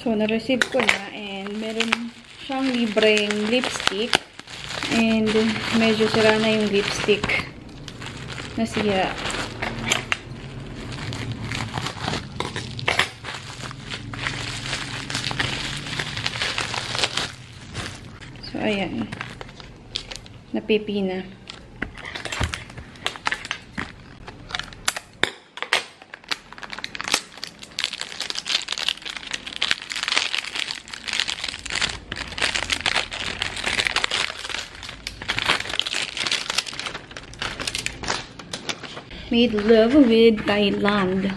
So, na-receive ko na and meron siyang libreng lipstick and medyo sira na yung lipstick. Nasira. So, ayan. Napipi na. Made love with Thailand.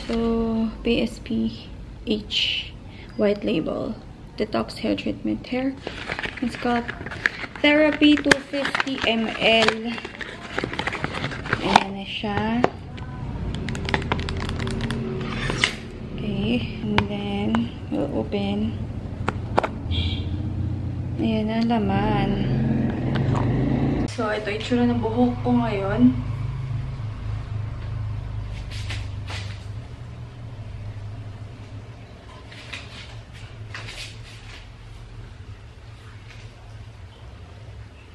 So, PSPH white label. Detox hair treatment hair and scalp therapy 250 ml. Ayan na siya. Okay, and then we'll open. Ayan ang laman. So, ito itsura ng buhok ko ngayon.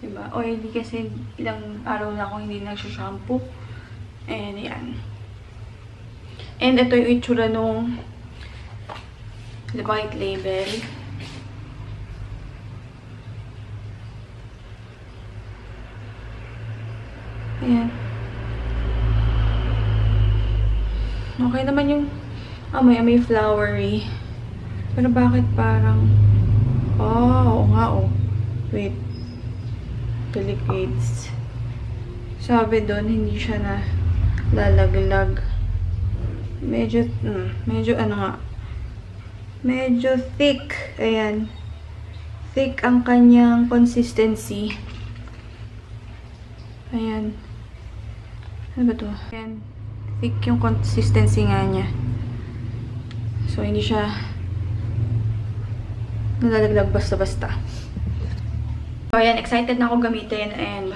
Diba? Oily kasi ilang araw na akong hindi nagsha-shampoo. And yan. And ito yung itsura nung white label. Ayan. Okay naman yung amoy flowery. Pero bakit parang oo nga oh. Wait. Delicates. Sabi doon, hindi siya na lalaglag. Medyo ano nga. Medyo thick. Ayan. Thick ang kanyang consistency. Ayan. Ano ba to? Ayan. Thick yung consistency nga niya. So, hindi siya nalalaglag basta-basta. So, ayan, excited na ako gamitin and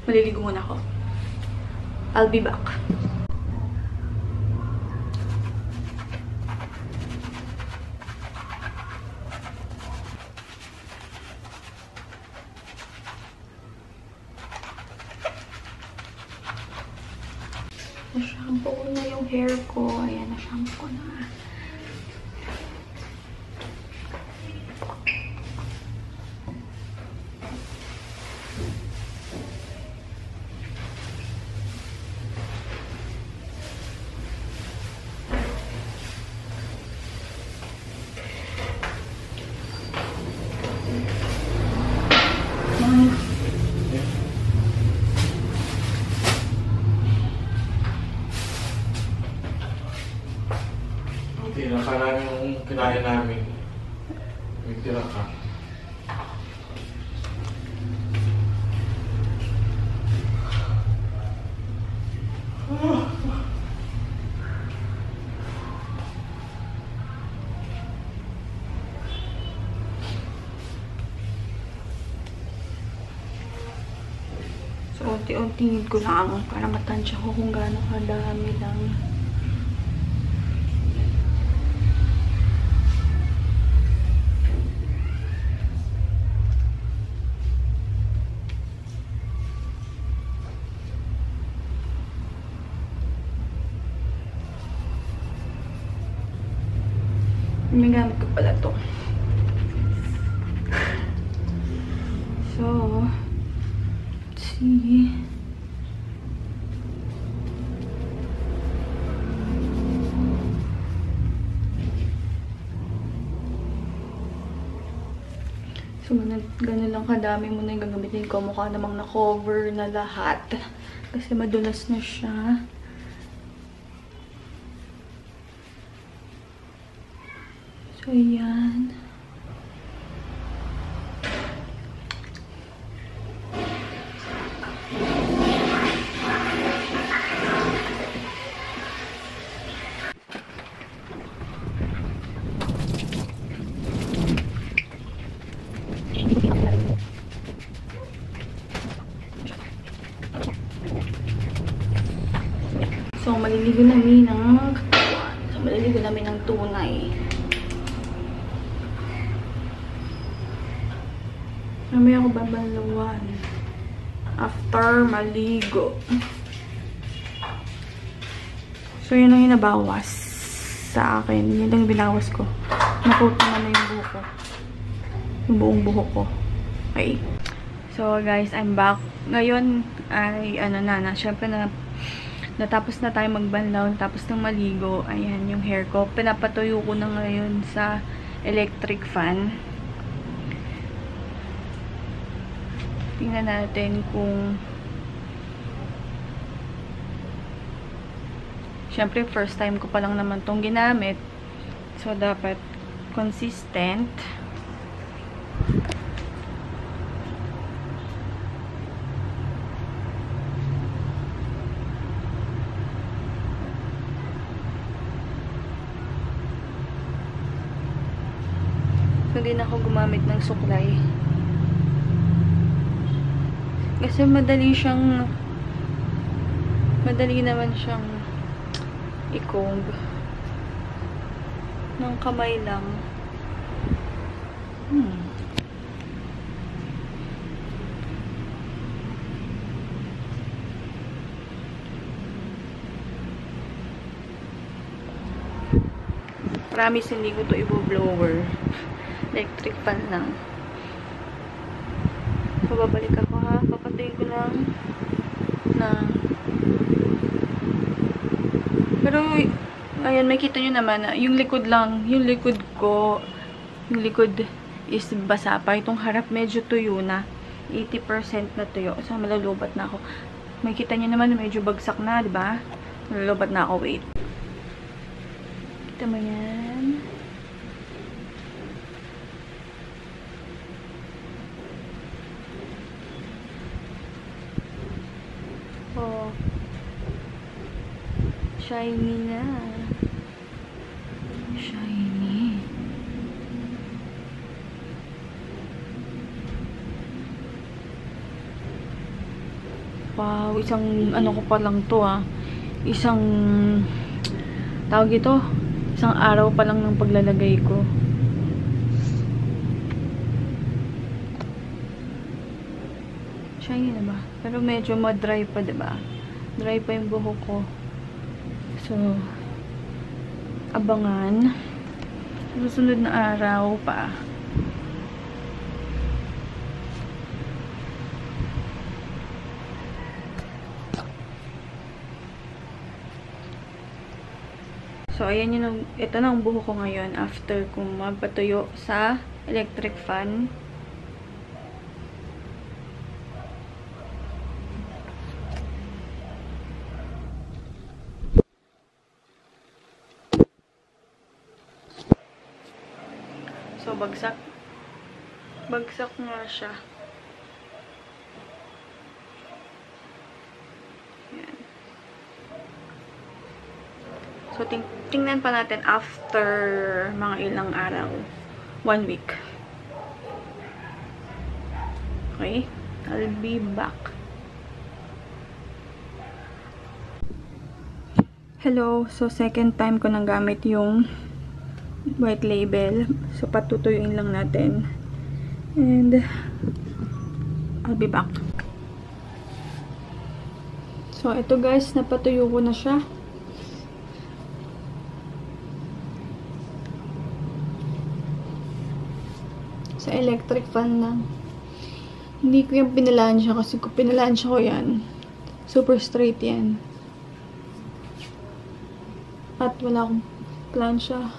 maliligo muna ako. I'll be back. Na-shampoo ko na yung hair ko. Ayan, na-shampoo ko na. Tira ka namin yung kinaya namin. May tira ka. So, unti-unti ko lang para matansya ko kung gaano kadami lang. May gamit ko pala to. So, let's see. So, ganun lang kadami muna yung gagamitin ko. Mukha namang na-cover na lahat. Kasi madulas na siya. So, yan. So, maliligo namin ng katawan. So, maliligo namin ng tunay. Mamaya ako babalawan. After maligo. So, yun ang inabawas sa akin. Yun ang binawas ko. Naputo na yung buhok ko. Yung buong buhok ko. Okay. So, guys, I'm back. Ngayon, ay, syempre natapos na tayo magbanlaw, tapos ng maligo. Ayan, yung hair ko. Pinapatuyo ko na ngayon sa electric fan. Tingnan natin kung syempre, first time ko pa lang naman tong ginamit. So, dapat consistent. So, hindi na ako gumamit ng suklay. Kasi madali naman siyang i-comb. Ng kamay lang. Promise, hindi ko to i-blower. Electric fan lang. So, babalik ako ha. Papatayin ko lang na. Pero, ayan, makita nyo naman na yung likod lang, yung likod ko, yung likod is basa pa. Itong harap medyo tuyo na. 80% na tuyo. So, malulubat na ako. Makita nyo naman medyo bagsak na, diba? Malulubat na ako. Wait. Kita mo yan. Oh. Shiny na. Shiny. Wow, isang ano ko pa lang to ah. Isang tawag ito, isang araw pa lang ng paglalagay ko. Shiny na ba? Pero medyo ma-dry pa, diba? Dry pa yung buhok ko. So, abangan. Susunod na araw pa. So, ayan yun. Ito na ang buhok ko ngayon after kung magpatuyo sa electric fan. So, bagsak. Bagsak nga siya. Ayan. So, tingnan pa natin after mga ilang araw. 1 week. Okay? I'll be back. Hello. So, second time ko nang gamit yung white label. So, patutuyuin lang natin. And, I'll be back. So, ito guys, napatuyo ko na siya. Sa electric fan lang. Hindi ko yung pinalaan siya kasi kung pinalaan siya ko yan, super straight yan. At wala akong plansya.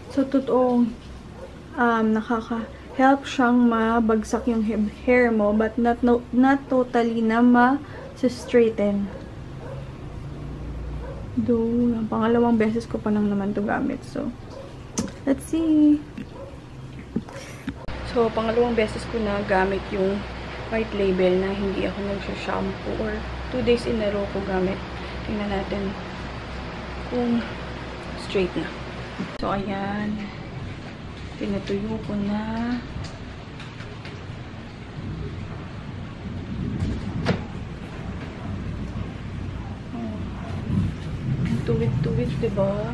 So, totoo, nakaka-help siyang mabagsak yung hair mo, but not totally na ma-straighten. Though, pangalawang beses ko pa lang naman to gamit. So, let's see. So, pangalawang beses ko na gamit yung white label na hindi ako nag-shampoo or 2 days in a row ko gamit. Tingnan natin kung straight na. So, ayan. Pinatuyo ko na. tuwid-tuwid, diba?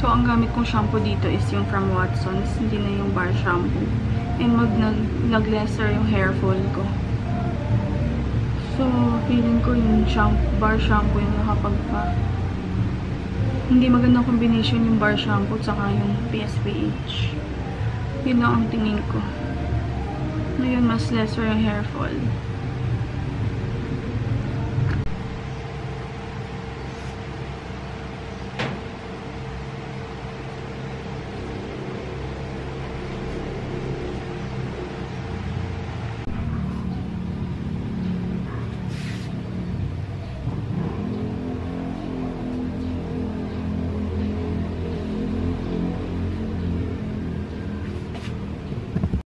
So, ang gamit kong shampoo dito is yung from Watsons. Hindi na yung bar shampoo. And nag-lesser yung hair fall ko. So, feeling ko yung bar shampoo yung nakapagpa. Hindi magandang combination yung bar shampoo at saka yung PSPH. Yun lang ang tingin ko. Ngayon, mas lesser yung hair fall.